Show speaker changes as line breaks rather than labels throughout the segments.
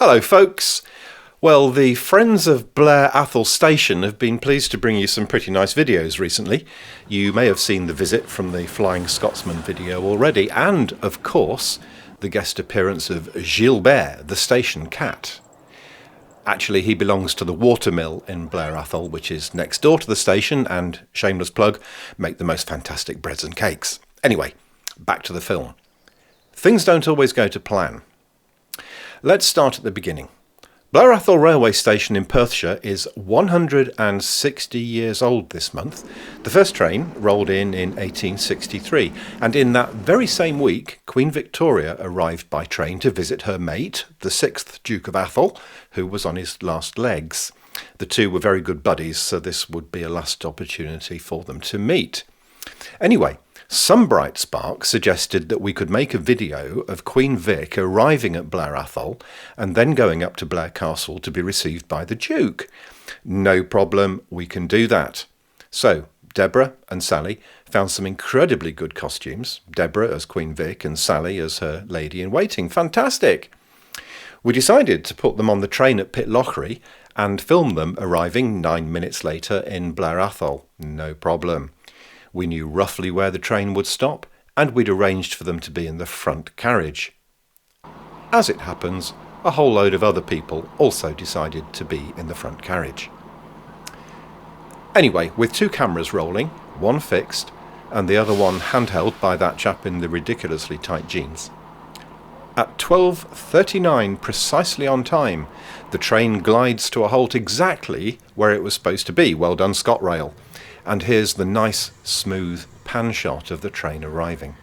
Hello folks! Well, the friends of Blair Atholl Station have been pleased to bring you some pretty nice videos recently. You may have seen the visit from the Flying Scotsman video already, and of course the guest appearance of Gilbert, the station cat. Actually, he belongs to the watermill in Blair Atholl, which is next door to the station, and, shameless plug, make the most fantastic breads and cakes. Anyway, back to the film. Things don't always go to plan. Let's start at the beginning. Blair Atholl railway station in Perthshire is 160 years old this month. The first train rolled in 1863, and in that very same week, Queen Victoria arrived by train to visit her mate, the 6th Duke of Atholl, who was on his last legs. The two were very good buddies, so this would be a last opportunity for them to meet. Anyway, some bright spark suggested that we could make a video of Queen Vic arriving at Blair Atholl and then going up to Blair Castle to be received by the Duke. No problem, we can do that. So, Deborah and Sally found some incredibly good costumes, Deborah as Queen Vic and Sally as her lady-in-waiting. Fantastic! We decided to put them on the train at Pitlochry and film them arriving 9 minutes later in Blair Atholl. No problem. We knew roughly where the train would stop, and we'd arranged for them to be in the front carriage. As it happens, a whole load of other people also decided to be in the front carriage. Anyway, with two cameras rolling, one fixed, and the other one handheld by that chap in the ridiculously tight jeans, at 12:39 precisely on time, the train glides to a halt exactly where it was supposed to be. Well done, ScotRail. And here's the nice, smooth pan shot of the train arriving.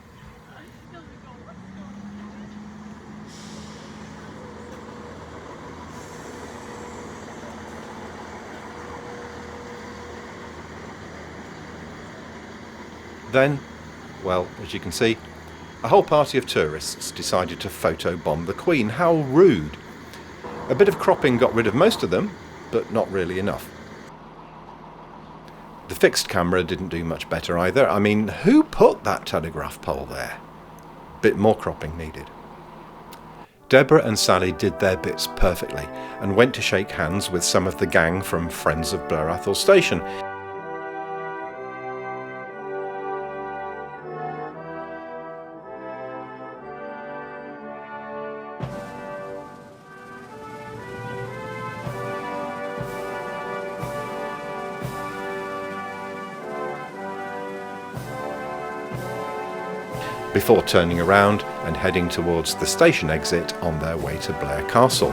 Then, well, as you can see, a whole party of tourists decided to photobomb the Queen. How rude. A bit of cropping got rid of most of them, but not really enough. The fixed camera didn't do much better either. I mean, who put that telegraph pole there? Bit more cropping needed. Deborah and Sally did their bits perfectly and went to shake hands with some of the gang from Friends of Blair Atholl Station. Before turning around and heading towards the station exit on their way to Blair Castle.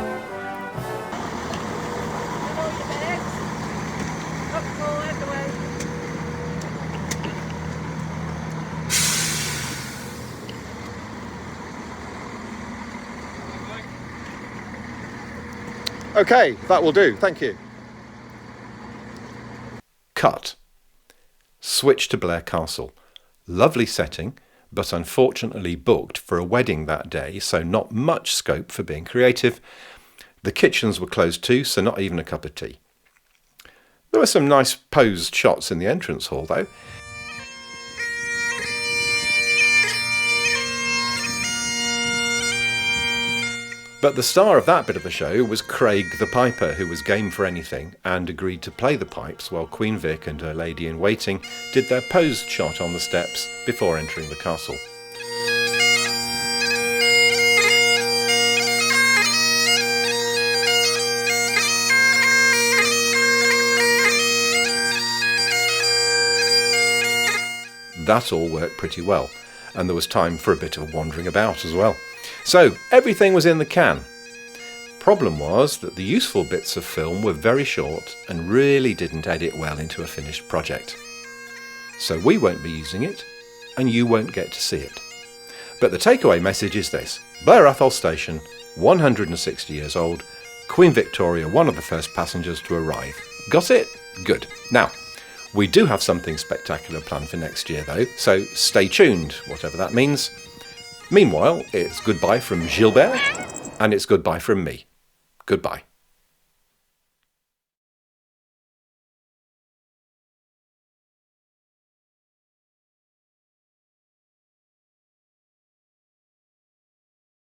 Okay, that will do, thank you. Cut. Switch to Blair Castle. Lovely setting, but unfortunately booked for a wedding that day, so not much scope for being creative. The kitchens were closed too, so not even a cup of tea. There were some nice posed shots in the entrance hall though. But the star of that bit of the show was Craig the Piper, who was game for anything and agreed to play the pipes while Queen Vic and her lady-in-waiting did their posed shot on the steps before entering the castle. That all worked pretty well, and there was time for a bit of wandering about as well. So, everything was in the can. Problem was that the useful bits of film were very short and really didn't edit well into a finished project. So we won't be using it, and you won't get to see it. But the takeaway message is this: Blair Atholl Station, 160 years old, Queen Victoria, one of the first passengers to arrive. Got it? Good. Now, we do have something spectacular planned for next year though, so stay tuned, whatever that means. Meanwhile, it's goodbye from Gilbert, and it's goodbye from me. Goodbye.